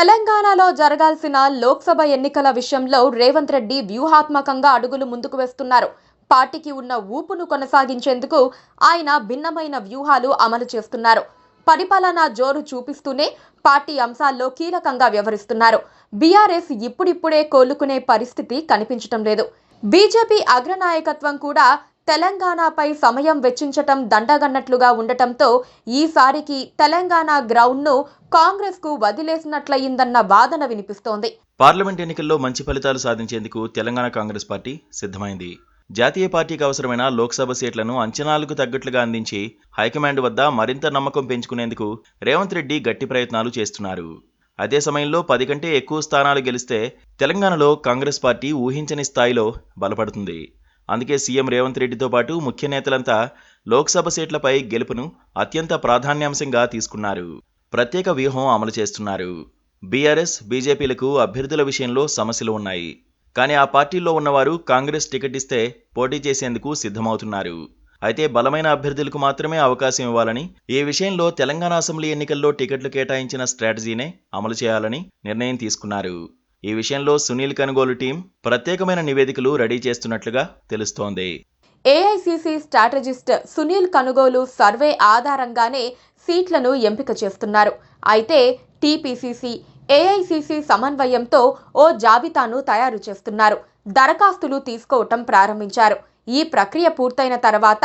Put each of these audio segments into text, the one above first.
తెలంగాణలో జరగాల్సిన లోక్సభ ఎన్నికల విషయంలో రేవంత్ రెడ్డి వ్యూహాత్మకంగా అడుగులు ముందుకు వేస్తున్నారు. పార్టీకి ఉన్న ఊపును కొనసాగించేందుకు ఆయన భిన్నమైన వ్యూహాలు అమలు చేస్తున్నారు. పరిపాలనా జోరు చూపిస్తూనే పార్టీ అంశాల్లో కీలకంగా వ్యవహరిస్తున్నారు. బీఆర్ఎస్ ఇప్పుడిప్పుడే కోలుకునే పరిస్థితి కనిపించటం లేదు. బీజేపీ అగ్రనాయకత్వం కూడా తెలంగాణపై సమయం వెచ్చించటం దండగన్నట్లుగా ఉండటంతో ఈసారికి తెలంగాణ గ్రౌండ్ను కాంగ్రెస్కు వదిలేసినట్లయిందన్న వాదన వినిపిస్తోంది. పార్లమెంట్ ఎన్నికల్లో మంచి ఫలితాలు సాధించేందుకు తెలంగాణ కాంగ్రెస్ పార్టీ సిద్ధమైంది. జాతీయ పార్టీకి అవసరమైన లోక్సభ సీట్లను అంచనాలకు తగ్గట్లుగా అందించి హైకమాండ్ వద్ద మరింత నమ్మకం పెంచుకునేందుకు రేవంత్ రెడ్డి గట్టి ప్రయత్నాలు చేస్తున్నారు. అదే సమయంలో 10 కంటే ఎక్కువ స్థానాలు గెలిస్తే తెలంగాణలో కాంగ్రెస్ పార్టీ ఊహించని స్థాయిలో బలపడుతుంది. అందుకే సీఎం రేవంత్ రెడ్డితో పాటు ముఖ్య నేతలంతా లోక్సభ సీట్లపై గెలుపును అత్యంత ప్రాధాన్యాంశంగా తీసుకున్నారు. ప్రత్యేక వ్యూహం అమలు చేస్తున్నారు. బీఆర్ఎస్, బీజేపీలకు అభ్యర్థుల విషయంలో సమస్యలు ఉన్నాయి. కానీ ఆ పార్టీల్లో ఉన్నవారు కాంగ్రెస్ టికెట్ ఇస్తే పోటీ చేసేందుకు సిద్ధమవుతున్నారు. అయితే బలమైన అభ్యర్థులకు మాత్రమే అవకాశం ఇవ్వాలని, ఈ విషయంలో తెలంగాణ అసెంబ్లీ ఎన్నికల్లో టికెట్లు కేటాయించిన స్ట్రాటజీనే అమలు చేయాలని నిర్ణయం తీసుకున్నారు. ఈ విషయంలో సునీల్ కనుగోలు టీం ప్రత్యేకమైన నివేదికలు రెడీ చేస్తున్నట్లుగా తెలుస్తోంది. ఏఐసీసీ స్ట్రాటజిస్ట్ సునీల్ కనుగోలు సర్వే ఆధారంగానే సీట్లను ఎంపిక చేస్తున్నారు. అయితే టీపీసీసీ, ఏఐసీసీ సమన్వయంతో ఓ జాబితాను తయారు చేస్తున్నారు. దరఖాస్తులు తీసుకోవటం ప్రారంభించారు. ఈ ప్రక్రియ పూర్తయిన తర్వాత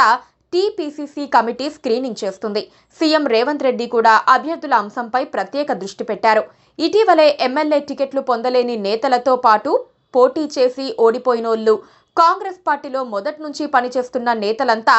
టీపీసీసీ కమిటీ స్క్రీనింగ్ చేస్తుంది. సీఎం రేవంత్ రెడ్డి కూడా అభ్యర్థుల అంశంపై ప్రత్యేక దృష్టి పెట్టారు. ఇటీవలే ఎమ్మెల్యే టికెట్లు పొందలేని నేతలతో పాటు పోటీ చేసి ఓడిపోయినోళ్లు, కాంగ్రెస్ పార్టీలో మొదటి నుంచి పనిచేస్తున్న నేతలంతా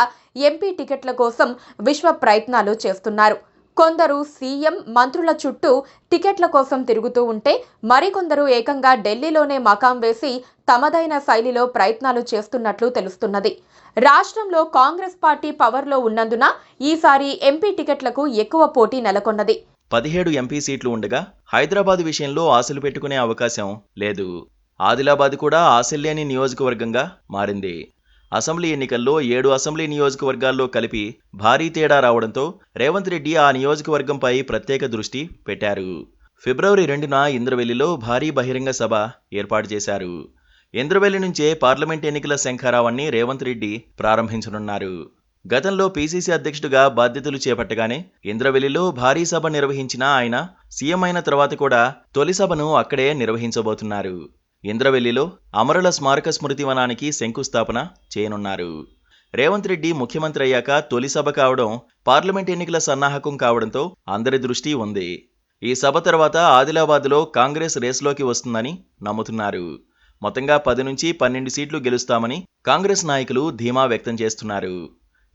ఎంపీ టికెట్ల కోసం విశ్వ ప్రయత్నాలు చేస్తున్నారు. కొందరు సీఎం, మంత్రుల చుట్టూ టికెట్ల కోసం తిరుగుతూ ఉంటే మరికొందరు ఏకంగా ఢిల్లీలోనే మకాం వేసి తమదైన శైలిలో ప్రయత్నాలు చేస్తున్నట్లు తెలుస్తున్నది. రాష్ట్రంలో కాంగ్రెస్ పార్టీ పవర్లో ఉన్నందున ఈసారి ఎంపీ టికెట్లకు ఎక్కువ పోటీ నెలకొన్నది. 17 ఎంపీ సీట్లు ఉండగా హైదరాబాద్ విషయంలో ఆశలు పెట్టుకునే అవకాశం లేదు. ఆదిలాబాద్ కూడా ఆశల్లేని నియోజకవర్గంగా మారింది. అసెంబ్లీ ఎన్నికల్లో 7 అసెంబ్లీ నియోజకవర్గాల్లో కలిపి భారీ తేడా రావడంతో రేవంత్ రెడ్డి ఆ నియోజకవర్గంపై ప్రత్యేక దృష్టి పెట్టారు. ఫిబ్రవరి 2న ఇంద్రవెల్లిలో భారీ బహిరంగ సభ ఏర్పాటు చేశారు. ఇంద్రవెల్లి నుంచే పార్లమెంట్ ఎన్నికల శంఖారావాన్ని రేవంత్ రెడ్డి ప్రారంభించనున్నారు. గతంలో పీసీసీ అధ్యక్షుడిగా బాధ్యతలు చేపట్టగానే ఇంద్రవెల్లిలో భారీ సభ నిర్వహించిన ఆయన సీఎం అయిన తర్వాత కూడా తొలి సభను అక్కడే నిర్వహించబోతున్నారు. ఇంద్రవెల్లిలో అమరుల స్మారక స్మృతి వనానికి శంకుస్థాపన చేయనున్నారు. రేవంత్ రెడ్డి ముఖ్యమంత్రి అయ్యాక తొలి సభ కావడం, పార్లమెంట్ ఎన్నికల సన్నాహకం కావడంతో అందరి దృష్టి ఉంది. ఈ సభ తర్వాత ఆదిలాబాద్లో కాంగ్రెస్ రేసులోకి వస్తుందని నమ్ముతున్నారు. మొత్తంగా 10 నుంచి 12 సీట్లు గెలుస్తామని కాంగ్రెస్ నాయకులు ధీమా వ్యక్తం చేస్తున్నారు.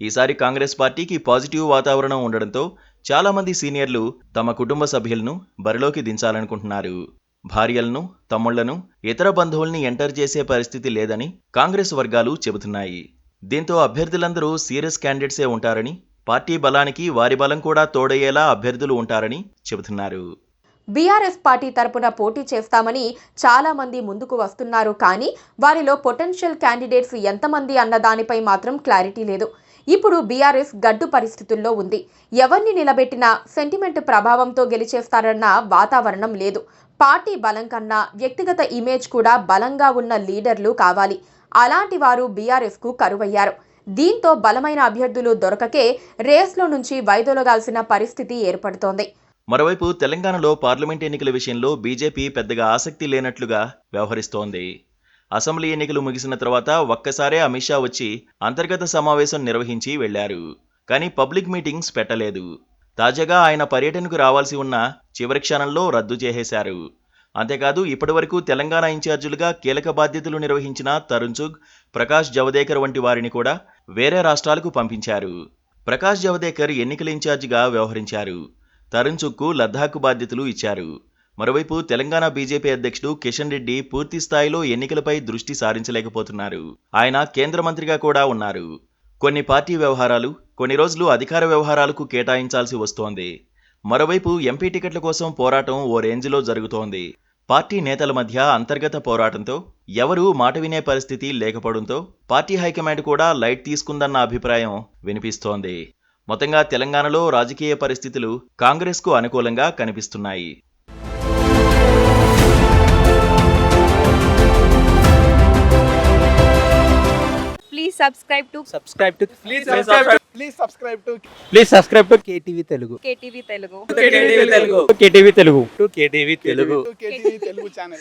ఈసారి కాంగ్రెస్ పార్టీకి పాజిటివ్ వాతావరణం ఉండడంతో చాలామంది సీనియర్లు తమ కుటుంబ సభ్యులను బరిలోకి దించాలనుకుంటున్నారు. భార్యలను, తమ్ముళ్లను, ఇతర బంధువుల్ని ఎంటర్ చేసే పరిస్థితి లేదని కాంగ్రెస్ వర్గాలు చెబుతున్నాయి. దీంతో అభ్యర్థులందరూ సీరియస్ క్యాండిడేట్సే ఉంటారని, పార్టీ బలానికి వారి బలం కూడా తోడయ్యేలా అభ్యర్థులు ఉంటారని చెబుతున్నారు. బీఆర్ఎస్ పార్టీ తరపున పోటీ చేస్తామని చాలా మంది ముందుకు వస్తున్నారు. కానీ వారిలో పొటెన్షియల్ క్యాండిడేట్స్ ఎంతమంది అన్న దానిపై మాత్రం క్లారిటీ లేదు. ఇప్పుడు బీఆర్ఎస్ గడ్డు పరిస్థితుల్లో ఉంది. ఎవరిని నిలబెట్టినా సెంటిమెంట్ ప్రభావంతో గెలిచేస్తారన్న వాతావరణం లేదు. పార్టీ బలం కన్నా వ్యక్తిగత ఇమేజ్ కూడా బలంగా ఉన్న లీడర్లు కావాలి. అలాంటి వారు బీఆర్ఎస్కు కరువయ్యారు. దీంతో బలమైన అభ్యర్థులు దొరకకే రేస్లో నుంచి వైదొలగాల్సిన పరిస్థితి ఏర్పడుతోంది. మరోవైపు తెలంగాణలో పార్లమెంట్ ఎన్నికల విషయంలో బీజేపీ పెద్దగా ఆసక్తి లేనట్లుగా వ్యవహరిస్తోంది. అసెంబ్లీ ఎన్నికలు ముగిసిన తర్వాత ఒక్కసారే అమిత్ షా వచ్చి అంతర్గత సమావేశం నిర్వహించి వెళ్లారు. కానీ పబ్లిక్ మీటింగ్స్ పెట్టలేదు. తాజాగా ఆయన పర్యటనకు రావాల్సి ఉన్న చివరి క్షణంలో రద్దు చేసేశారు. అంతేకాదు ఇప్పటివరకు తెలంగాణ ఇన్ఛార్జీలుగా కీలక బాధ్యతలు నిర్వహించిన తరుణ్ చుగ్, ప్రకాష్ జవదేకర్ వంటి వారిని కూడా వేరే రాష్ట్రాలకు పంపించారు. ప్రకాష్ జవదేకర్ ఎన్నికల ఇన్ఛార్జిగా వ్యవహరించారు. తరుణ్ చుగ్కు లద్దాఖ్ బాధ్యతలు ఇచ్చారు. మరోవైపు తెలంగాణ బీజేపీ అధ్యక్షుడు కిషన్ రెడ్డి పూర్తి స్థాయిలో ఎన్నికలపై దృష్టి సారించలేకపోతున్నారు. ఆయన కేంద్ర మంత్రిగా కూడా ఉన్నారు. కొన్ని పార్టీ వ్యవహారాలు, కొన్ని రోజులు అధికార వ్యవహారాలకు కేటాయించాల్సి వస్తోంది. మరోవైపు ఎంపీ టికెట్ల కోసం పోరాటం ఓ రేంజ్లో జరుగుతోంది. పార్టీ నేతల మధ్య అంతర్గత పోరాటంతో ఎవరూ మాట వినే పరిస్థితి లేకపోవడంతో పార్టీ హైకమాండ్ కూడా లైట్ తీసుకుందన్న అభిప్రాయం వినిపిస్తోంది. మొత్తంగా తెలంగాణలో రాజకీయ పరిస్థితులు కాంగ్రెస్కు అనుకూలంగా కనిపిస్తున్నాయి. Please subscribe to Please subscribe to KTV Telugu. KTV Telugu. KTV Telugu. KTV Telugu channel.